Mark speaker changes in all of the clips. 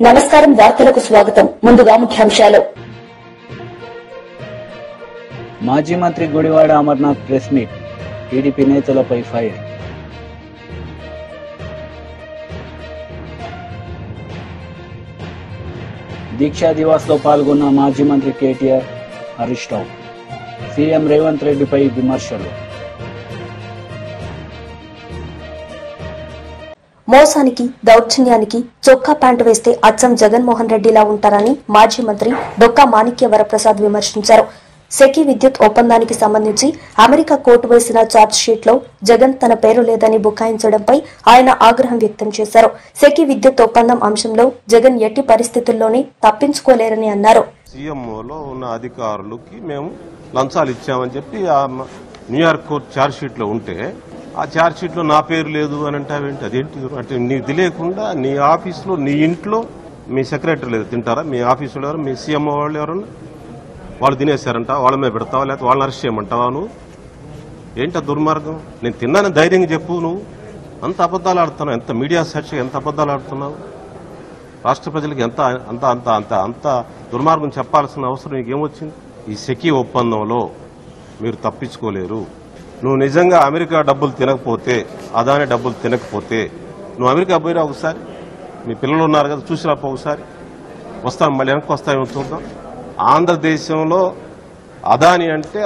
Speaker 1: నమస్కారం వార్తలకు స్వాగతం ముందుగా ముఖ్యాంశాలు
Speaker 2: మాజీ మంత్రి Gudivada Amarnath press meet TDP నేతలపై ఫైర్ దీక్షా దివాస్ లో పాల్గొన్న మాజీ మంత్రి కేటీఆర్ అరెస్ట్ సీఎం రేవంత్ రెడ్డిపై విమర్శలు
Speaker 1: మోసానికి దౌర్జన్యానికి చొక్కా ప్యాంటు వేస్తే అచ్చం జగన్మోహన్ రెడ్డిలా ఉంటారని మాజీ మంత్రి డొక్కా మాణిక్య వరప్రసాద్ విమర్శించారు. సెకీ విద్యుత్ ఒప్పందానికి సంబంధించి అమెరికా కోర్టు వేసిన ఛార్జ్ షీట్ లో జగన్ తన పేరు లేదని బుకాయించడంపై ఆయన ఆగ్రహం వ్యక్తం చేశారు. సెకీ విద్యుత్ ఒప్పందం అంశంలో జగన్ ఎట్టి పరిస్థితుల్లోనే తప్పించుకోలేరని అన్నారు.
Speaker 3: సీఎంఓలో ఉన్న అధికారులకి మేము లంచాలు ఇచ్చామని చెప్పి న్యూయార్క్ కోర్టు ఛార్జ్ షీట్ లో ఉంటే ఆ ఛార్జ్ షీట్ లో నా పేరు లేదు అని అంటావేంటి? అదేంటి? అంటే నీకు తెలియకుండా నీ ఆఫీసులో నీ ఇంట్లో మీ సెక్రటరీ లేదు తింటారా? మీ ఆఫీసులో ఎవరు? మీ సీఎంఓ వాళ్ళు ఎవరన్నా వాళ్ళు తినేశారంట, వాళ్ళ మీద పెడతావా లేకపోతే వాళ్ళని అరెస్ట్ చేయమంటావా? నువ్వు ఏంటి దుర్మార్గం? నేను తిన్నానని ధైర్యంగా చెప్పు. నువ్వు అంత అబద్దాలు ఆడుతున్నావు, ఎంత మీడియా సాక్షి ఎంత అబద్దాలు ఆడుతున్నావు. రాష్ట్ర ప్రజలకు ఎంత అంత అంత అంత అంత దుర్మార్గం చెప్పాల్సిన అవసరం నీకేమొచ్చింది? ఈ సెకీ ఒప్పందంలో మీరు తప్పించుకోలేరు. నువ్వు నిజంగా అమెరికా డబ్బులు తినకపోతే, అదాని డబ్బులు తినకపోతే నువ్వు అమెరికా పోయినా ఒకసారి, మీ పిల్లలు ఉన్నారు కదా చూసి రాపో ఒకసారి, వస్తాం మళ్ళీ వెనక్కి వస్తామేమో చూద్దాం. ఆంధ్రదేశంలో అదాని అంటే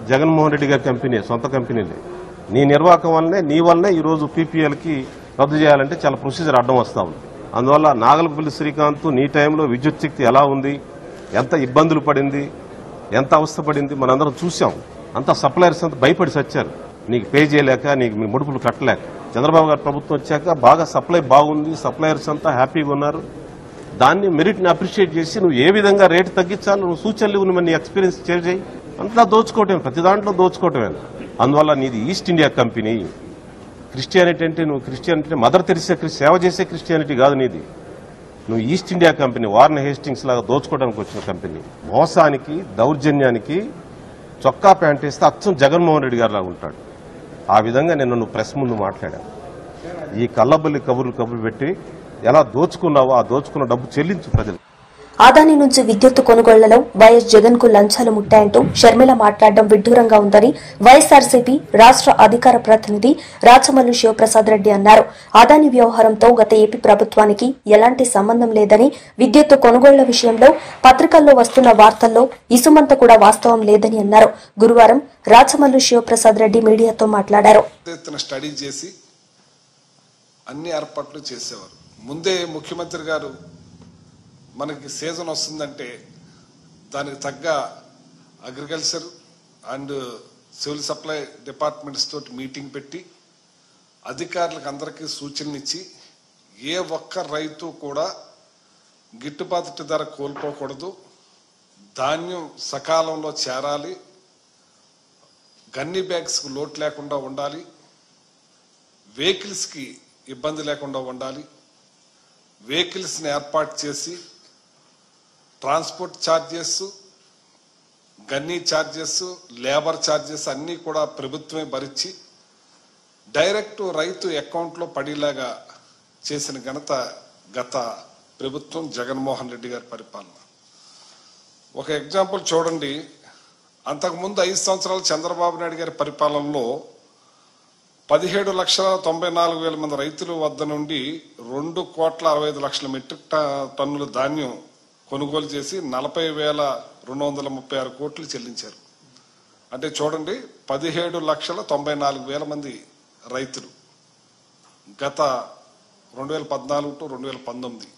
Speaker 3: జగన్మోహన్ రెడ్డి గారి కంపెనీ, సొంత కంపెనీలే. నీ నిర్వాహకం వల్లనే నీ వల్లనే ఈరోజు పీపీఎల్కి రద్దు చేయాలంటే చాలా ప్రొసీజర్ అడ్డం వస్తా ఉంది. అందువల్ల నాగలపల్లి శ్రీకాంత్ నీ టైంలో విద్యుత్ శక్తి ఎలా ఉంది, ఎంత ఇబ్బందులు పడింది, ఎంత అవస్థ పడింది మనందరం చూసాం. అంతా సప్లయర్స్ అంతా భయపడి సచ్చారు, నీకు పే చేయలేక, నీకు మీ ముడుపులు కట్టలేక. చంద్రబాబు గారు ప్రభుత్వం వచ్చాక బాగా సప్లై బాగుంది, సప్లయర్స్ అంతా హ్యాపీగా ఉన్నారు. దాన్ని మెరిట్ని అప్రిషియేట్ చేసి నువ్వు ఏ విధంగా రేటు తగ్గించాలో నువ్వు సూచనలు ఇవ్వు, నీ ఎక్స్పీరియన్స్ షేర్ చేయి. అంతా దోచుకోవటమే, ప్రతి దాంట్లో దోచుకోవటమే. అందువల్ల నీది ఈస్ట్ ఇండియా కంపెనీ. క్రిస్టియానిటీ అంటే నువ్వు క్రిస్టియానిటీ మదర్ తెరిసే సేవ చేసే క్రిస్టియానిటీ కాదు నీది. నువ్వు east India company, warn Hastings లాగా దోచుకోవడానికి వచ్చిన కంపెనీ. మోసానికి దౌర్జన్యానికి చొక్కా ప్యాంట్ వేస్తే అచ్చం జగన్మోహన్ రెడ్డి గారిలా ఉంటాడు. ఆ విధంగా నిన్న నువ్వు ప్రెస్ ముందు మాట్లాడావు. ఈ కల్లబల్లి కబుర్లు పెట్టి ఎలా దోచుకున్నావో ఆ దోచుకున్న డబ్బు చెల్లించు ప్రజలు.
Speaker 1: అదాని నుంచి విద్యుత్ కొనుగోళ్లలో వైఎస్ జగన్ కు లంచాలు ముట్టాయంటూ షర్మిల మాట్లాడడం విడ్డూరంగా ఉందని వైఎస్ఆర్సీపీ రాష్ట్ర అధికార ప్రతినిధి రాచమల్లు శివప్రసాద్ రెడ్డి అన్నారు. అదాని వ్యవహారంతో గత ఏపీ ప్రభుత్వానికి ఎలాంటి సంబంధం లేదని, విద్యుత్ కొనుగోళ్ల విషయంలో పత్రికల్లో వస్తున్న వార్తల్లో ఇసుమంత కూడా వాస్తవం లేదని అన్నారు. గురువారం రాచమల్లు శివప్రసాద్ రెడ్డి మీడియాతో మాట్లాడారు.
Speaker 4: స్టడీ చేసి అన్ని ఏర్పాట్లు చేసేవారు. ముందే ముఖ్యమంత్రి గారు మనకి సీజన్ వస్తుందంటే దానికి తగ్గ agriculture and civil supply departments తోటి మీటింగ్ పెట్టి అధికారులకు అందరికీ సూచనలు ఇచ్చి ఏ ఒక్క రైతు కూడా గిట్టుబాటు ధర కోల్పోకూడదు, ధాన్యం సకాలంలో చేరాలి, గన్నీ బ్యాగ్స్కి లోటు లేకుండా ఉండాలి, వెహికల్స్కి ఇబ్బంది లేకుండా ఉండాలి, వెహికల్స్ని ఏర్పాటు చేసి transport charges, gunny charges, labour charges అన్నీ కూడా ప్రభుత్వమే భరించి డైరెక్ట్ రైతు అకౌంట్లో పడేలాగా చేసిన ఘనత గత ప్రభుత్వం జగన్మోహన్ రెడ్డి గారి పరిపాలన. ఒక ఎగ్జాంపుల్ చూడండి. అంతకుముందు 5 సంవత్సరాలు చంద్రబాబు నాయుడు గారి పరిపాలనలో 17,94,000 మంది రైతుల వద్ద నుండి 2,65,00,000 మెట్రిక్ టన్నుల ధాన్యం కొనుగోలు చేసి 40,236 కోట్లు చెల్లించారు. అంటే చూడండి, 17,94,000 మంది రైతులు గత 2014 టు 2019.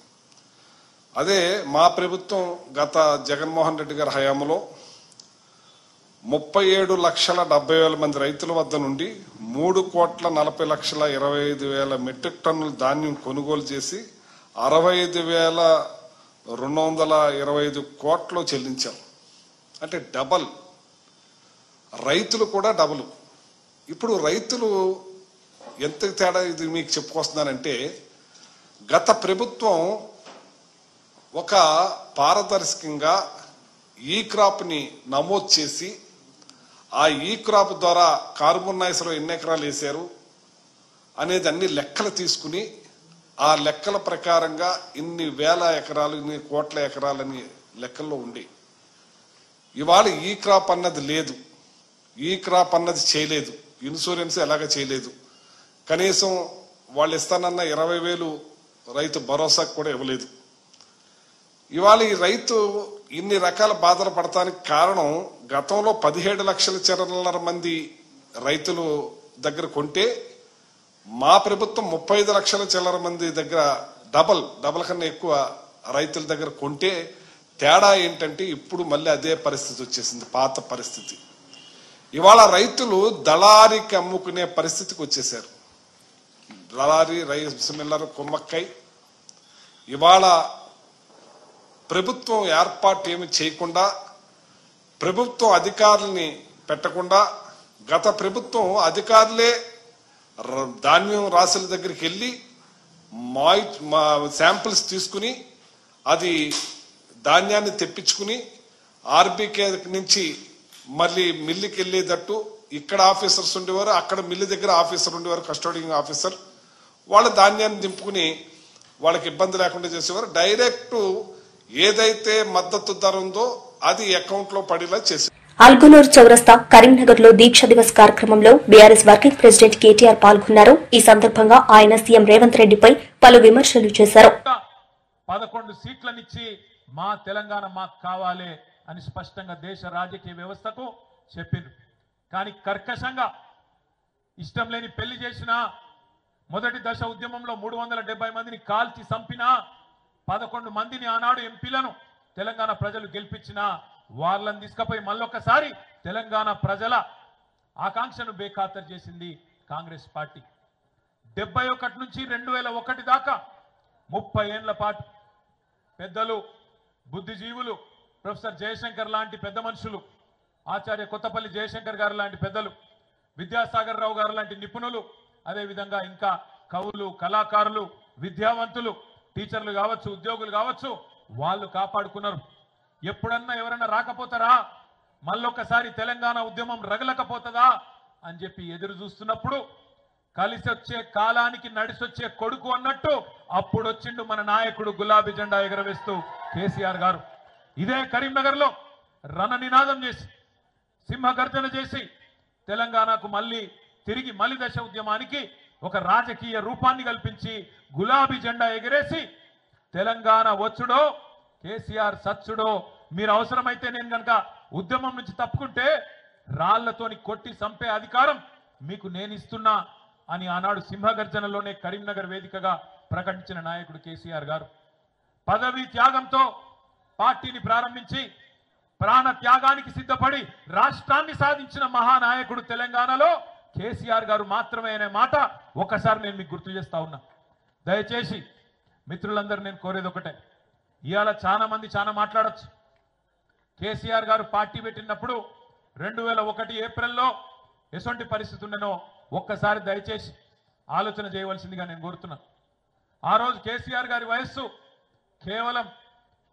Speaker 4: అదే మా ప్రభుత్వం గత జగన్మోహన్ రెడ్డి గారి హయాంలో 37,70,000 మంది రైతుల వద్ద నుండి 3,40,25,000 మెట్రిక్ టన్నుల ధాన్యం కొనుగోలు చేసి 65,225 కోట్లు చెల్లించాం. అంటే డబల్. రైతులు కూడా డబుల్. ఇప్పుడు రైతులు ఎంత తేడా ఇది మీకు చెప్పుకొస్తున్నానంటే, గత ప్రభుత్వం ఒక పారదర్శకంగా ఈ క్రాప్ని నమోదు చేసి ఆ ఈ క్రాప్ ద్వారా కార్బన్ నాయిస్లో ఎన్ని ఎకరాలు వేశారు అనేది అన్ని లెక్కలు తీసుకుని ఆ లెక్కల ప్రకారంగా ఇన్ని వేల ఎకరాలు ఇన్ని కోట్ల ఎకరాలని లెక్కల్లో ఉండి ఇవాళ ఈ క్రాప్ అన్నది లేదు, ఈ క్రాప్ అన్నది చేయలేదు, ఇన్సూరెన్స్ ఎలాగ చేయలేదు, కనీసం వాళ్ళు ఇస్తానన్న 20,000 రైతు భరోసాకు కూడా ఇవ్వలేదు. ఇవాళ ఈ రైతు ఇన్ని రకాల బాధలు పడటానికి కారణం గతంలో 17,00,000 మంది రైతులు దగ్గర కొంటే మా ప్రభుత్వం 35,00,000 మంది దగ్గర డబల్ కన్నా ఎక్కువ రైతుల దగ్గర కొంటే తేడా ఏంటంటే ఇప్పుడు మళ్ళీ అదే పరిస్థితి వచ్చేసింది, పాత పరిస్థితి. ఇవాళ రైతులు దళారికి అమ్ముకునే పరిస్థితికి వచ్చేసారు. దళారి రైస్ మిల్లర్ కుమ్మక్కై ఇవాళ ప్రభుత్వం ఏర్పాటు ఏమి చేయకుండా, ప్రభుత్వం అధికారుల్ని పెట్టకుండా, గత ప్రభుత్వం అధికారులే ధాన్యం రాసుల దగ్గరికి వెళ్ళి శాంపిల్స్ తీసుకుని అది ధాన్యాన్ని తెప్పించుకుని ఆర్బీకే నుంచి మళ్ళీ మిల్లుకి వెళ్ళేటట్టు ఇక్కడ ఆఫీసర్స్ ఉండేవారు, అక్కడ మిల్లు దగ్గర ఆఫీసర్ ఉండేవారు, కస్టోడింగ్ ఆఫీసర్. వాళ్ళ ధాన్యాన్ని దింపుకుని వాళ్ళకి ఇబ్బంది లేకుండా చేసేవారు. డైరెక్ట్ ఏదైతే మద్దతు ధర ఉందో అది అకౌంట్ లో పడేలా చేసేవారు.
Speaker 1: అల్గునూర్ చౌరస్తా కరీంనగర్ లో దీక్ష దివస్ కార్యక్రమంలో బీఆర్ఎస్ వర్కింగ్ ప్రెసిడెంట్ కేటీఆర్ పాల్గొన్నారు. ఈ సందర్భంగా ఆయన సీఎం రేవంత్ రెడ్డిపై పలు విమర్శలు చేశారు.
Speaker 5: 11 సీట్లనిచ్చి మా తెలంగాణ మాకు కావాలి అని స్పష్టంగా దేశ రాజకీయ వ్యవస్థకు చెప్పిండ్రు. కానీ కర్కశంగా ఇష్టం లేని పెళ్లి చేసిన మొదటి దశ ఉద్యమంలో 370 మందిని కాల్చి చంపిన 11 మందిని ఆనాడు ఎంపీలను తెలంగాణ ప్రజలు గెలిపించిన వాళ్ళని తీసుకుపోయి మళ్ళొక్కసారి తెలంగాణ ప్రజల ఆకాంక్షను బేఖాతరు చేసింది కాంగ్రెస్ పార్టీ. 71 నుంచి 2001 దాకా 30 ఏళ్ల పాటు పెద్దలు, బుద్ధిజీవులు, ప్రొఫెసర్ జయశంకర్ లాంటి పెద్ద మనుషులు, ఆచార్య కొత్తపల్లి జయశంకర్ గారు లాంటి పెద్దలు, విద్యాసాగర్ రావు గారు లాంటి నిపుణులు, అదేవిధంగా ఇంకా కవులు, కళాకారులు, విద్యావంతులు, టీచర్లు కావచ్చు, ఉద్యోగులు కావచ్చు, వాళ్ళు కాపాడుకున్నారు. ఎప్పుడన్నా ఎవరన్నా రాకపోతారా, మళ్ళొక్కసారి తెలంగాణ ఉద్యమం రగలకపోతుందా అని చెప్పి ఎదురు చూస్తున్నప్పుడు కలిసి వచ్చే కాలానికి నడిసొచ్చే కొడుకు అన్నట్టు అప్పుడు వచ్చిండు మన నాయకుడు గులాబీ జెండా ఎగరవేస్తూ కేసీఆర్ గారు. ఇదే కరీంనగర్ లో రణనినాదం చేసి, సింహగర్జన చేసి తెలంగాణకు తిరిగి మలి దశ ఉద్యమానికి ఒక రాజకీయ రూపాన్ని కల్పించి గులాబీ జెండా ఎగరేసి తెలంగాణ వచ్చుడో కేసీఆర్ సచ్చుడో, మీరు అవసరమైతే నేను కనుక ఉద్యమం నుంచి తప్పుకుంటే రాళ్లతోని కొట్టి చంపే అధికారం మీకు నేను ఇస్తున్నా అని ఆనాడు సింహగర్జనలోనే కరీంనగర్ వేదికగా ప్రకటించిన నాయకుడు కేసీఆర్ గారు. పదవీ త్యాగంతో పార్టీని ప్రారంభించి ప్రాణ త్యాగానికి సిద్ధపడి రాష్ట్రాన్ని సాధించిన మహానాయకుడు తెలంగాణలో కేసీఆర్ గారు మాత్రమే అనే మాట ఒకసారి నేను మీకు గుర్తు చేస్తా ఉన్నా. దయచేసి మిత్రులందరూ నేను కోరేది ఒకటే, ఇవాళ చాలా మంది చాలా మాట్లాడచ్చు. కేసీఆర్ గారు పార్టీ పెట్టినప్పుడు 2001 ఏప్రిల్లో ఎటువంటి పరిస్థితి ఉండనో ఒక్కసారి దయచేసి ఆలోచన చేయవలసిందిగా నేను కోరుతున్నా. ఆ రోజు కేసీఆర్ గారి వయస్సు కేవలం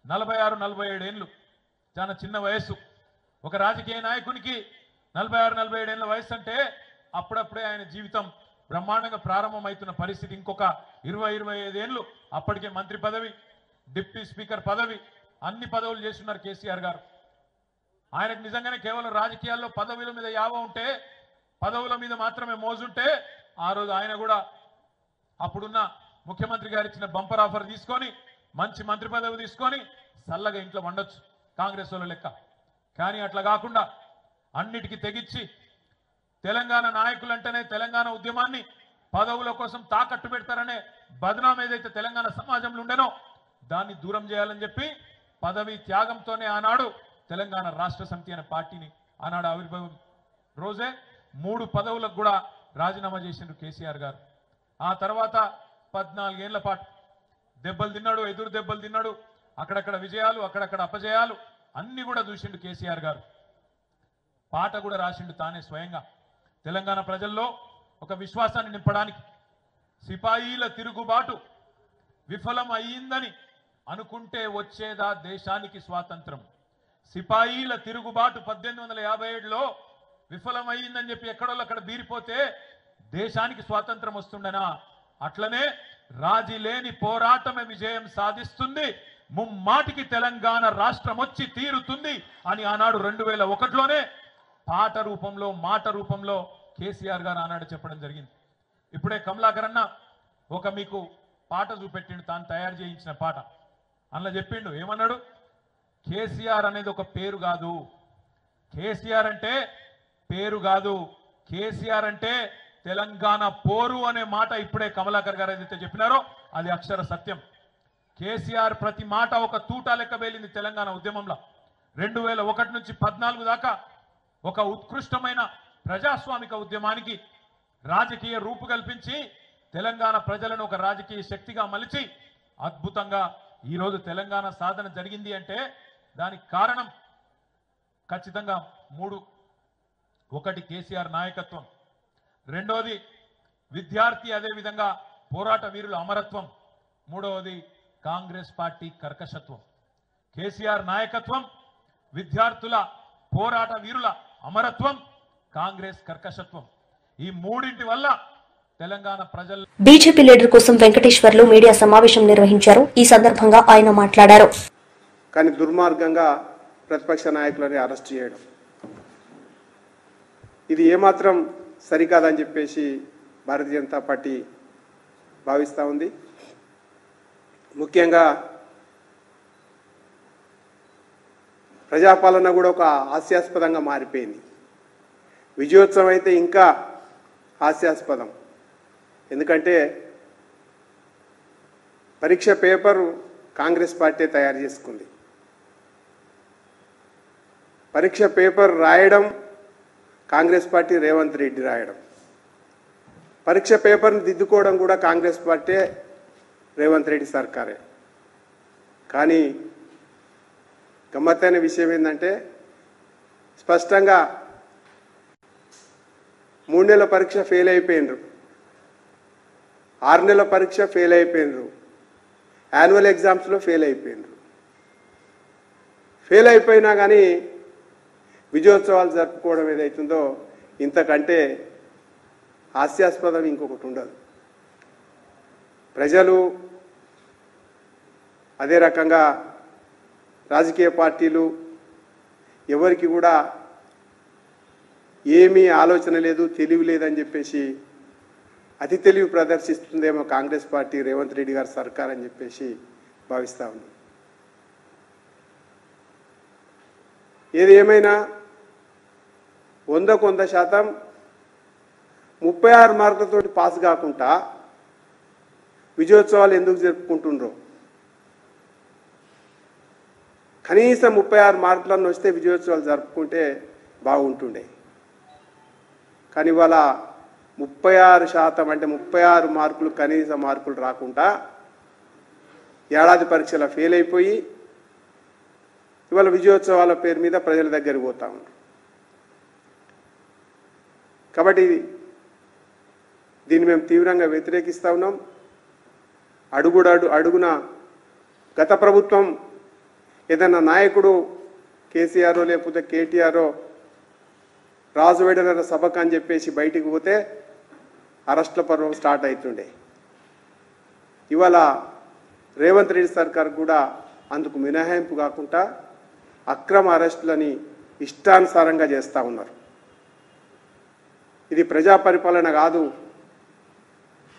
Speaker 5: 46-47 ఏళ్ళు, చాలా చిన్న వయస్సు. ఒక రాజకీయ నాయకునికి 46-47 ఏళ్ళ వయసు అంటే అప్పుడప్పుడే ఆయన జీవితం బ్రహ్మాండంగా ప్రారంభమవుతున్న పరిస్థితి. ఇంకొక 20-25 ఏళ్ళు అప్పటికే మంత్రి పదవి, డిప్యూటీ స్పీకర్ పదవి, అన్ని పదవులు చేస్తున్నారు కేసీఆర్ గారు. ఆయనకు నిజంగానే కేవలం రాజకీయాల్లో పదవుల మీద యావ ఉంటే, పదవుల మీద మాత్రమే మోజుంటే ఆ రోజు ఆయన కూడా అప్పుడున్న ముఖ్యమంత్రి గారు ఇచ్చిన బంపర్ ఆఫర్ తీసుకొని మంచి మంత్రి పదవి తీసుకొని చల్లగా ఇంట్లో వండొచ్చు కాంగ్రెస్ వాళ్ళ లెక్క. కానీ అట్లా కాకుండా అన్నిటికీ తెగించి తెలంగాణ నాయకులంటేనే తెలంగాణ ఉద్యమాన్ని పదవుల కోసం తాకట్టు పెడతారనే బదనాం ఏదైతే తెలంగాణ సమాజంలో ఉండేనో దాన్ని దూరం చేయాలని చెప్పి పదవి త్యాగంతోనే ఆనాడు తెలంగాణ రాష్ట్ర సమితి అనే పార్టీని ఆనాడు ఆవిర్భావం రోజే 3 పదవులకు కూడా రాజీనామా చేసిండ్రు కేసీఆర్ గారు. ఆ తర్వాత 14 ఏళ్ల పాటు దెబ్బలు తిన్నాడు, ఎదురు దెబ్బలు తిన్నాడు, అక్కడక్కడ విజయాలు, అక్కడక్కడ అపజయాలు అన్ని కూడా చూసిండు కేసీఆర్ గారు. పాట కూడా రాసిండు తానే స్వయంగా. తెలంగాణ ప్రజల్లో ఒక విశ్వాసాన్ని నింపడానికి సిపాయిల తిరుగుబాటు విఫలం అయ్యిందని అనుకుంటే వచ్చేదా దేశానికి స్వాతంత్రం. సిపాయిల తిరుగుబాటు 1857లో విఫలమయ్యిందని చెప్పి ఎక్కడోళ్ళు అక్కడ బీరిపోతే దేశానికి స్వాతంత్రం వస్తుండనా? అట్లనే రాజీ లేని పోరాటమే విజయం సాధిస్తుంది, ముమ్మాటికి తెలంగాణ రాష్ట్రం వచ్చి తీరుతుంది అని ఆనాడు 2001లోనే పాట రూపంలో మాట రూపంలో కేసీఆర్ గారు ఆనాడు చెప్పడం జరిగింది. ఇప్పుడే కమలాకర్ అన్న ఒక మీకు పాట చూపెట్టిండు, తాను తయారు చేయించిన పాట. అందులో చెప్పిండు, ఏమన్నాడు, కేసీఆర్ అనేది ఒక పేరు కాదు, కేసీఆర్ అంటే పేరు కాదు, కేసీఆర్ అంటే తెలంగాణ పోరు అనే మాట ఇప్పుడే కమలాకర్ గారు ఏదైతే చెప్పినారో అది అక్షర సత్యం. కేసీఆర్ ప్రతి మాట ఒక తూటా లెక్క వేలింది తెలంగాణ ఉద్యమంలో. 2001 నుంచి 14 దాకా ఒక ఉత్కృష్టమైన ప్రజాస్వామిక ఉద్యమానికి రాజకీయ రూపు కల్పించి తెలంగాణ ప్రజలను ఒక రాజకీయ శక్తిగా మలిచి అద్భుతంగా ఈరోజు తెలంగాణ సాధన జరిగింది అంటే దానికి కారణం ఖచ్చితంగా 3. ఒకటి కేసీఆర్ నాయకత్వం, రెండోది విద్యార్థి అదేవిధంగా పోరాట వీరుల అమరత్వం, మూడవది కాంగ్రెస్ పార్టీ కర్కశత్వం. కేసీఆర్ నాయకత్వం, విద్యార్థుల పోరాట వీరుల అమరత్వం, కాంగ్రెస్ కర్కశత్వం, ఈ మూడింటి వల్ల తెలంగాణ ప్రజలు.
Speaker 1: బీజేపీ లీడర్ కోసం వెంకటేశ్వర్లు మీడియా సమావేశం నిర్వహించారు. ఈ సందర్భంగా ఆయన మాట్లాడారు.
Speaker 6: కానీ దుర్మార్గంగా ప్రతిపక్ష నాయకులని అరెస్ట్ చేయడం ఇది ఏమాత్రం సరికాదని చెప్పేసి భారతీయ జనతా పార్టీ భావిస్తూ ఉంది. ముఖ్యంగా ప్రజాపాలన కూడా ఒక హాస్యాస్పదంగా మారిపోయింది. విజయోత్సవం అయితే ఇంకా హాస్యాస్పదం. ఎందుకంటే పరీక్ష పేపర్ కాంగ్రెస్ పార్టీ తయారు చేసుకుంది. పరీక్ష పేపర్ రాయడం కాంగ్రెస్ పార్టీ రేవంత్ రెడ్డి రాయడం, పరీక్ష పేపర్ని దిద్దుకోవడం కూడా కాంగ్రెస్ పార్టీ రేవంత్ రెడ్డి సర్కారే. కానీ గమ్మత్తైన విషయం ఏంటంటే స్పష్టంగా 3 నెలల పరీక్ష ఫెయిల్ అయిపోయినరు, 6 నెలల పరీక్ష ఫెయిల్ అయిపోయినరు, యాన్యువల్ ఎగ్జామ్స్లో ఫెయిల్ అయిపోయినరు. ఫెయిల్ అయిపోయినా కానీ విజయోత్సవాలు జరుపుకోవడం ఏదైతుందో ఇంతకంటే హాస్యాస్పదం ఇంకొకటి ఉండదు. ప్రజలు అదే రకంగా రాజకీయ పార్టీలు ఎవరికి కూడా ఏమీ ఆలోచన లేదు, తెలివి లేదని చెప్పేసి అతి తెలివి ప్రదర్శిస్తుందేమో కాంగ్రెస్ పార్టీ రేవంత్ రెడ్డి గారి సర్కార్ అని చెప్పేసి భావిస్తూ ఉంది. ఏది ఏమైనా 100కు 100% 36 మార్కులతోటి పాస్ కాకుండా విజయోత్సవాలు ఎందుకు జరుపుకుంటుండ్రో. కనీసం 36 మార్కులను వస్తే విజయోత్సవాలు జరుపుకుంటే బాగుంటుండే. కానీ ఇవాళ 36% అంటే 36 మార్కులు కనీస మార్కులు రాకుండా ఏడాది పరీక్షల ఫెయిల్ అయిపోయి ఇవాళ విజయోత్సవాల పేరు మీద ప్రజల దగ్గరికి పోతా ఉన్నారు. కాబట్టి దీన్ని మేము తీవ్రంగా వ్యతిరేకిస్తూ ఉన్నాం. అడుగున గత ప్రభుత్వం ఏదైనా నాయకుడు కేసీఆర్ లేకపోతే కేటీఆర్ రాజువేడల సభకు అని చెప్పేసి బయటికి పోతే అరెస్టుల పర్వం స్టార్ట్ అవుతుండే. ఇవాళ రేవంత్ రెడ్డి సర్కార్ కూడా అందుకు మినహాయింపు కాకుండా అక్రమ అరెస్టులని ఇష్టానుసారంగా చేస్తూ ఉన్నారు. ఇది ప్రజా పరిపాలన కాదు,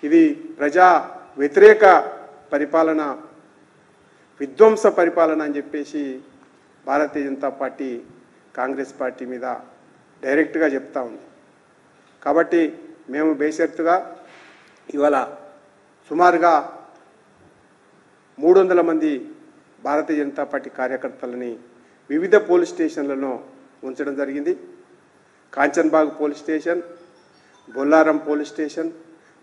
Speaker 6: ఇది ప్రజా వ్యతిరేక పరిపాలన, విధ్వంస పరిపాలన అని చెప్పేసి భారతీయ జనతా పార్టీ కాంగ్రెస్ పార్టీ మీద డైరెక్ట్గా చెప్తా ఉంది. కాబట్టి మేము బేషరతుగా ఇవాళ సుమారుగా 300 మంది భారతీయ జనతా పార్టీ కార్యకర్తలని వివిధ పోలీస్ స్టేషన్లలో ఉంచడం జరిగింది. Kanchanbagh police station, Bollaram police station,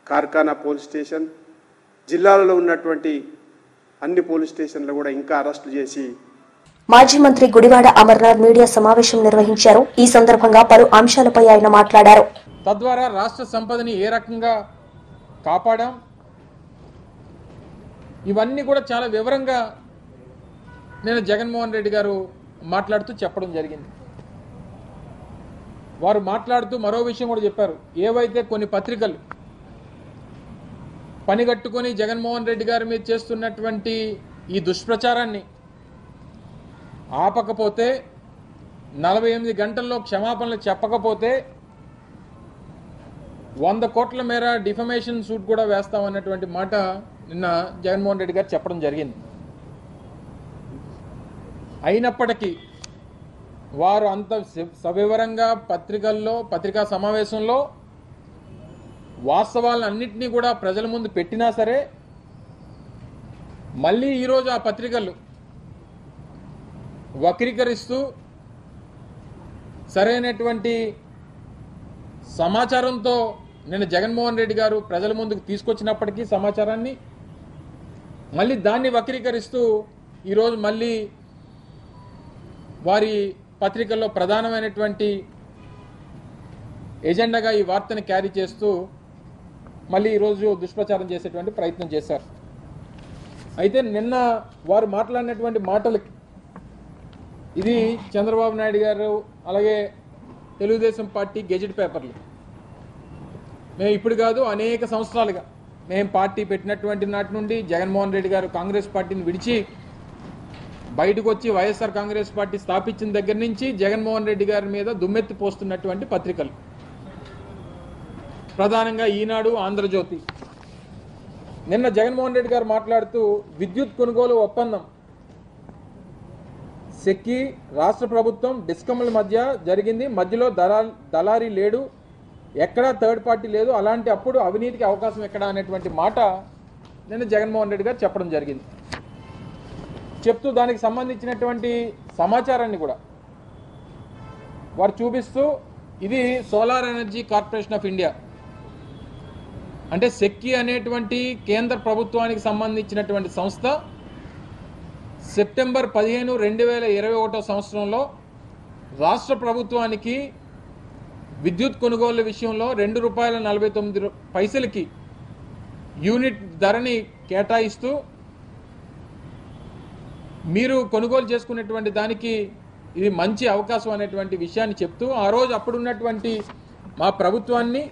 Speaker 6: Karkhana police station, జిల్లాలలో ఉన్నటువంటి అన్ని పోలీస్ స్టేషన్లు కూడా ఇంకా అరెస్టులు చేసి.
Speaker 1: మాజీ మంత్రి గుడివాడ అమర్నాథ్ మీడియా సమావేశం నిర్వహించారు. ఈ సందర్భంగా పలు అంశాలపై ఆయన మాట్లాడారు.
Speaker 7: తద్వారా రాష్ట్ర సంపదని ఏ రకంగా కాపాడాం, ఇవన్నీ కూడా చాలా వివరంగా నేను జగన్మోహన్ రెడ్డి గారు మాట్లాడుతూ చెప్పడం జరిగింది. వారు మాట్లాడుతూ మరో విషయం కూడా చెప్పారు. ఏవైతే కొన్ని పత్రికలు పనిగట్టుకొని జగన్మోహన్ రెడ్డి గారి మీద చేస్తున్నటువంటి ఈ దుష్ప్రచారాన్ని ఆపకపోతే, 48 గంటల్లో క్షమాపణలు చెప్పకపోతే 100 కోట్ల మేర డిఫమేషన్ సూట్ కూడా వేస్తామన్నటువంటి మాట నిన్న జగన్మోహన్ రెడ్డి గారు చెప్పడం జరిగింది. అయినప్పటికీ వారు అంత సవివరంగా పత్రికా సమావేశంలో వాస్తవాలన్నింటినీ కూడా ప్రజల ముందు పెట్టినా సరే, మళ్ళీ ఈరోజు ఆ పత్రికలు వక్రీకరిస్తూ సరైనటువంటి సమాచారంతో నిన్న జగన్మోహన్ రెడ్డి గారు ప్రజల ముందుకు తీసుకొచ్చినప్పటికీ సమాచారాన్ని మళ్ళీ దాన్ని వక్రీకరిస్తూ ఈరోజు మళ్ళీ వారి పత్రికల్లో ప్రధానమైనటువంటి ఎజెండాగా ఈ వార్తని క్యారీ చేస్తూ మళ్ళీ ఈరోజు దుష్ప్రచారం చేసేటువంటి ప్రయత్నం చేశారు. అయితే నిన్న వారు మాట్లాడినటువంటి మాటలకి ఇది చంద్రబాబు నాయుడు గారు అలాగే తెలుగుదేశం పార్టీ గెజెట్ పేపర్లు, మేము ఇప్పుడు కాదు అనేక సంవత్సరాలుగా మేము పార్టీ పెట్టినటువంటి నాటి నుండి జగన్మోహన్ రెడ్డి గారు కాంగ్రెస్ పార్టీని విడిచి బయటకు వచ్చి వైఎస్ఆర్ కాంగ్రెస్ పార్టీ స్థాపించిన దగ్గర నుంచి జగన్మోహన్ రెడ్డి గారి మీద దుమ్మెత్తి పోస్తున్నటువంటి పత్రికలు, ప్రధానంగా ఈనాడు, ఆంధ్రజ్యోతి. నిన్న జగన్మోహన్ రెడ్డి గారు మాట్లాడుతూ విద్యుత్ కొనుగోలు ఒప్పందం సెక్కి రాష్ట్ర ప్రభుత్వం డిస్కమ్ల మధ్య జరిగింది, మధ్యలో దళారీ లేడు, ఎక్కడా థర్డ్ పార్టీ లేదు, అలాంటి అప్పుడు అవినీతికి అవకాశం ఎక్కడా అనేటువంటి మాట నిన్న జగన్మోహన్ రెడ్డి గారు చెప్పడం జరిగింది. చెప్తూ దానికి సంబంధించినటువంటి సమాచారాన్ని కూడా వారు చూపిస్తూ ఇది solar energy corporation of India అంటే సెక్కి అనేటువంటి కేంద్ర ప్రభుత్వానికి సంబంధించినటువంటి సంస్థ సెప్టెంబర్ 15, 2021 సంవత్సరంలో రాష్ట్ర ప్రభుత్వానికి విద్యుత్ కొనుగోలు విషయంలో ₹2.49 యూనిట్ ధరని కేటాయిస్తూ మీరు కొనుగోలు చేసుకునేటువంటి దానికి ఇది మంచి అవకాశం అనేటువంటి విషయాన్ని చెప్తూ ఆ రోజు అప్పుడున్నటువంటి మా ప్రభుత్వాన్ని,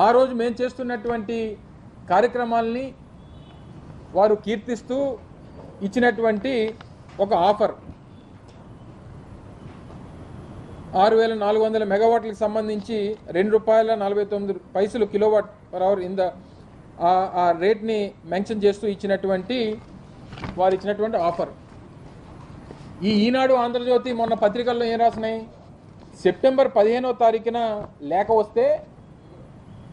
Speaker 7: ఆ రోజు మేము చేస్తున్నటువంటి కార్యక్రమాలని వారు కీర్తిస్తూ ఇచ్చినటువంటి ఒక ఆఫర్ 6,400 మెగావాట్లకు సంబంధించి ₹2.49 కిలోవాట్ పర్ అవర్ ఆ రేట్ని మెన్షన్ చేస్తూ ఇచ్చినటువంటి వారు ఇచ్చినటువంటి ఆఫర్. ఈ ఈనాడు, ఆంధ్రజ్యోతి మొన్న పత్రికల్లో ఏం రాసినాయి, సెప్టెంబర్ 15వ తారీఖున లేఖ వస్తే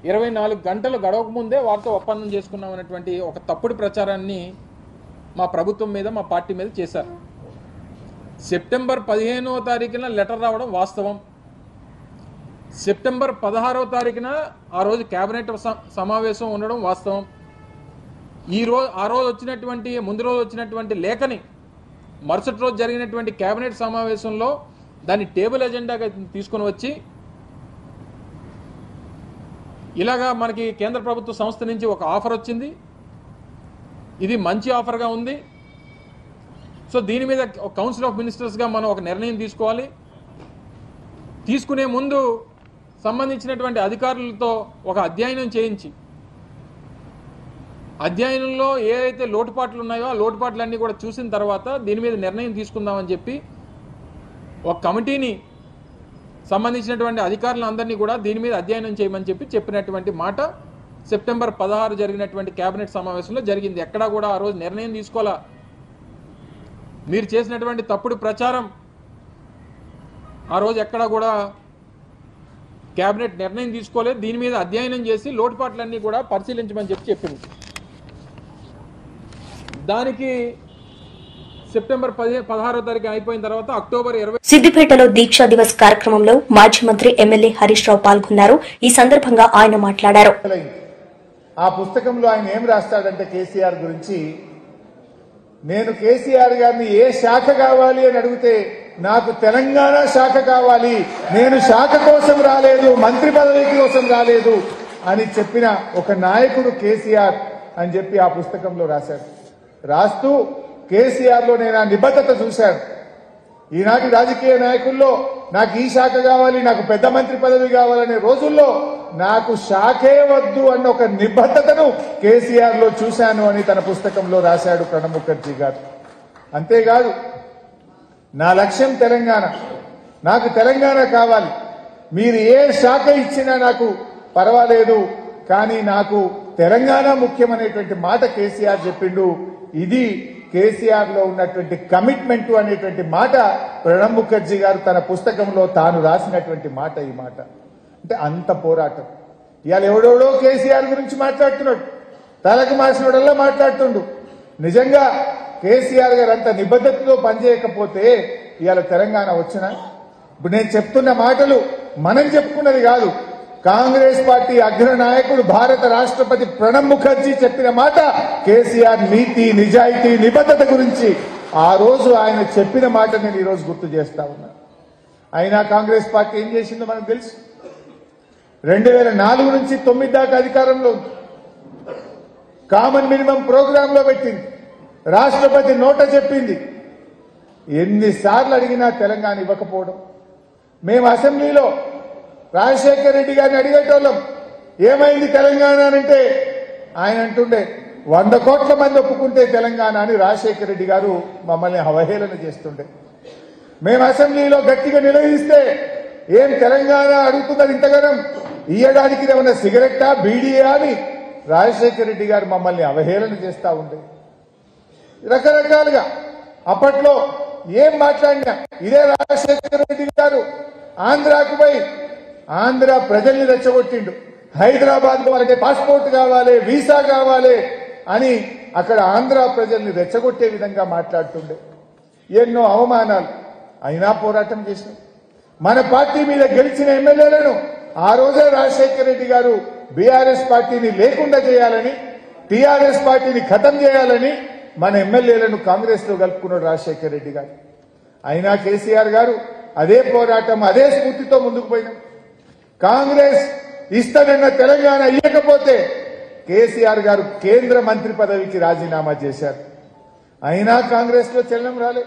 Speaker 7: 24 గంటలు గడవక ముందే వారితో ఒప్పందం చేసుకున్నాం అనేటువంటి ఒక తప్పుడు ప్రచారాన్ని మా ప్రభుత్వం మీద, మా పార్టీ మీద చేశారు. సెప్టెంబర్ 15వ తారీఖున లెటర్ రావడం వాస్తవం. సెప్టెంబర్ 16వ తారీఖున ఆ రోజు కేబినెట్ సమావేశం ఉండడం వాస్తవం. ఆ రోజు వచ్చినటువంటి ముందు రోజు వచ్చినటువంటి లేఖని మరుసటి రోజు జరిగినటువంటి కేబినెట్ సమావేశంలో దాన్ని టేబుల్ ఎజెండాగా తీసుకొని వచ్చి ఇలాగా మనకి కేంద్ర ప్రభుత్వ సంస్థ నుంచి ఒక ఆఫర్ వచ్చింది, ఇది మంచి ఆఫర్గా ఉంది, సో దీని మీద కౌన్సిల్ ఆఫ్ మినిస్టర్స్గా మనం ఒక నిర్ణయం తీసుకోవాలి, తీసుకునే ముందు సంబంధించినటువంటి అధికారులతో ఒక అధ్యయనం చేయించి అధ్యయనంలో ఏవైతే లోటుపాట్లు ఉన్నాయో ఆ లోటుపాట్లన్నీ కూడా చూసిన తర్వాత దీని మీద నిర్ణయం తీసుకుందామని చెప్పి ఒక కమిటీని సంబంధించినటువంటి అధికారులందరినీ కూడా దీని మీద అధ్యయనం చేయమని చెప్పినటువంటి మాట సెప్టెంబర్ 16 జరిగినటువంటి కేబినెట్ సమావేశంలో జరిగింది. ఎక్కడా కూడా ఆ రోజు నిర్ణయం తీసుకోవాలా. మీరు చేసినటువంటి తప్పుడు ప్రచారం ఆ రోజు ఎక్కడా కూడా కేబినెట్ నిర్ణయం తీసుకోలేదు, దీని మీద అధ్యయనం చేసి లోటుపాట్లన్నీ కూడా పరిశీలించమని చెప్పింది. దానికి సెప్టెంబర్ 16వ తారీఖు అయిపోయిన తర్వాత అక్టోబర్ 20
Speaker 1: సిద్దిపేటలో దీక్షా దివస్ కార్యక్రమంలో మాజీ మంత్రి ఎమ్మెల్యే హరీష్ రావు పాల్గొన్నారు. ఈ సందర్భంగా ఆయన మాట్లాడారు.
Speaker 8: ఆ పుస్తకంలో ఆయన ఏం రాస్తాడంటే కేసీఆర్ గురించి, నేను కేసీఆర్ గారిని ఏ శాఖ కావాలి అని అడిగితే నాకు తెలంగాణ శాఖ కావాలి, నేను శాఖ కోసం రాలేదు, మంత్రి పదవి కోసం రాలేదు అని చెప్పిన ఒక నాయకుడు కేసీఆర్ అని చెప్పి ఆ పుస్తకంలో రాశాడు. రాస్తూ కేసీఆర్ లో నేను ఆ నిబద్ధత చూశాను. ఈనాటి రాజకీయ నాయకుల్లో నాకు ఈ శాఖ కావాలి, నాకు పెద్ద మంత్రి పదవి కావాలనే రోజుల్లో నాకు శాఖే వద్దు అన్న ఒక నిబద్ధతను కేసీఆర్ లో చూశాను అని తన పుస్తకంలో రాశాడు ప్రణబ్ ముఖర్జీ గారు. అంతేకాదు, నా లక్ష్యం తెలంగాణ, నాకు తెలంగాణ కావాలి, మీరు ఏ శాఖ ఇచ్చినా నాకు పర్వాలేదు, కానీ నాకు తెలంగాణ ముఖ్యమనేటువంటి మాట కేసీఆర్ చెప్పిండు. ఇది కేసీఆర్ లో ఉన్నటువంటి కమిట్మెంట్ అనేటువంటి మాట ప్రణబ్ ముఖర్జీ గారు తన పుస్తకంలో తాను రాసినటువంటి మాట. ఈ మాట అంటే అంత పోరాటం. ఇవాళ ఎవడెవడో కేసీఆర్ గురించి మాట్లాడుతున్నాడు, తలకు మాసినోడల్లా మాట్లాడుతుండు. నిజంగా కేసీఆర్ గారు అంత నిబద్ధతతో పనిచేయకపోతే ఇవాళ తెలంగాణ వచ్చినా? ఇప్పుడు నేను చెప్తున్న మాటలు మనం చెప్పుకున్నది కాదు, కాంగ్రెస్ పార్టీ అగ్ర నాయకుడు భారత రాష్ట్రపతి ప్రణబ్ ముఖర్జీ చెప్పిన మాట. కేసీఆర్ నీతి, నిజాయితీ, నిబద్ధత గురించి ఆ రోజు ఆయన చెప్పిన మాట నేను ఈరోజు గుర్తు చేస్తా ఉన్నా. అయినా కాంగ్రెస్ పార్టీ ఏం చేసిందో మనకు తెలుసు. 2004 నుంచి 9 దాకా అధికారంలో ఉంది. కామన్ మినిమం ప్రోగ్రామ్ లో పెట్టింది, రాష్ట్రపతి నోట చెప్పింది. ఎన్నిసార్లు అడిగినా తెలంగాణ ఇవ్వకపోవడం. మేము అసెంబ్లీలో రాజశేఖర్ రెడ్డి గారిని అడిగేటోళ్ళం, ఏమైంది తెలంగాణ అంటే ఆయన అంటుండే 100 కోట్ల మంది ఒప్పుకుంటే తెలంగాణ అని రాజశేఖర్ రెడ్డి గారు మమ్మల్ని అవహేళన చేస్తుండే. మేము అసెంబ్లీలో గట్టిగా నిలదీస్తే ఏం తెలంగాణ అడుగుతున్నది ఇంతగానం, ఇయ్యడానికి ఏమన్నా సిగరెట్టా, బీడీయా అని రాజశేఖర్ రెడ్డి గారు మమ్మల్ని అవహేళన చేస్తా ఉండే. రకరకాలుగా అప్పట్లో ఏం మాట్లాడినా ఇదే రాజశేఖర రెడ్డి గారు ఆంధ్రాకు పోయి ఆంధ్ర ప్రజల్ని రెచ్చగొట్టిండు. హైదరాబాద్ వాళ్ళకి పాస్పోర్ట్ కావాలి, వీసా కావాలి అని అక్కడ ఆంధ్ర ప్రజల్ని రెచ్చగొట్టే విధంగా మాట్లాడుతుండే. ఎన్నో అవమానాలు అయినా పోరాటం చేసినాం. మన పార్టీ మీద గెలిచిన ఎమ్మెల్యేలను ఆ రోజే రాజశేఖర రెడ్డి గారు బీఆర్ఎస్ పార్టీని లేకుండా చేయాలని, టీఆర్ఎస్ పార్టీని ఖతం చేయాలని మన ఎమ్మెల్యేలను కాంగ్రెస్ లో కలుపుకున్నాడు రాజశేఖర రెడ్డి గారు. అయినా కేసీఆర్ గారు అదే పోరాటం, అదే స్ఫూర్తితో ముందుకు పోయినాం. కాంగ్రెస్ ఇస్తానన్న తెలంగాణ ఇవ్వకపోతే కేసీఆర్ గారు కేంద్ర మంత్రి పదవికి రాజీనామా చేశారు. అయినా కాంగ్రెస్ లో చలనం రాలే.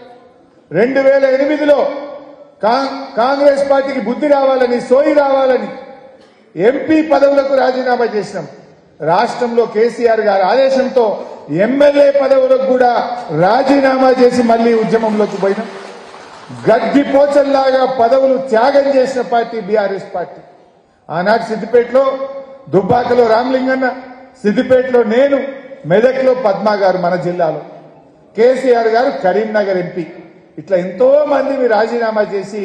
Speaker 8: 2008లో కాంగ్రెస్ పార్టీకి బుద్ధి రావాలని, సోయి రావాలని ఎంపీ పదవులకు రాజీనామా చేసినాం. రాష్ట్రంలో కేసీఆర్ గారి ఆదేశంతో ఎమ్మెల్యే పదవులకు కూడా రాజీనామా చేసి మళ్లీ ఉద్యమంలోకి పోయినాం. గడ్డిపోచల్లాగా పదవులు త్యాగం చేసిన పార్టీ బీఆర్ఎస్ పార్టీ. ఆనాడు సిద్దిపేటలో దుబ్బాకలో రామలింగన్న, సిద్దిపేటలో నేను, మెదక్లో పద్మా గారు మన జిల్లాలో, కేసీఆర్ గారు కరీంనగర్ ఎంపీ. ఇట్లా ఎంతో మంది రాజీనామా చేసి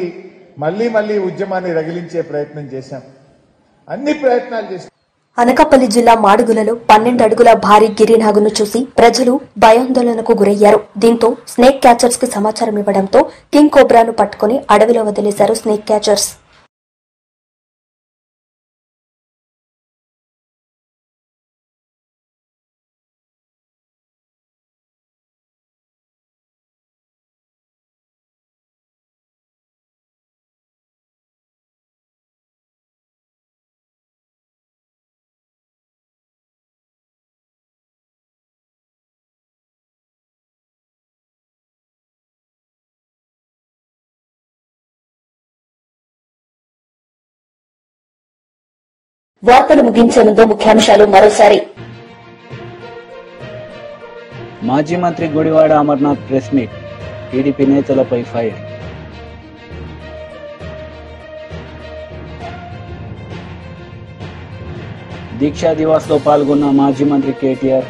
Speaker 8: మళ్లీ ఉద్యమాన్ని రగిలించే ప్రయత్నం చేశాం. అన్ని ప్రయత్నాలు చేశాం.
Speaker 1: అనకాపల్లి జిల్లా మాడుగులలో 12 అడుగుల భారీ గిరినాగును చూసి ప్రజలు భయాందోళనకు గురయ్యారు. దీంతో స్నేక్ క్యాచర్స్ కి సమాచారం ఇవ్వడంతో కింగ్ కోబ్రాను పట్టుకుని అడవిలో వదిలేశారు స్నేక్ క్యాచర్స్. వార్తలు ముగించే ముందు ముఖ్యాంశాలు మరోసారి.
Speaker 2: మాజీ మంత్రి Gudivada Amarnath press meet, TDP నేతలపై ఫైర్. దీక్షా దివాస్ లో పాల్గొన్న మాజీ మంత్రి కేటీఆర్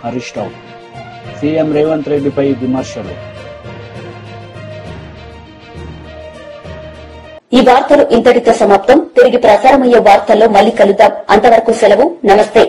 Speaker 2: హరీష్ రావు. సీఎం రేవంత్ రెడ్డిపై విమర్శలు.
Speaker 1: ఈ వార్తలు ఇంతటితో సమాప్తం. తిరిగి ప్రసారమయ్యే వార్తల్లో మళ్లీ కలుద్దాం. అంతవరకు సెలవు. నమస్తే.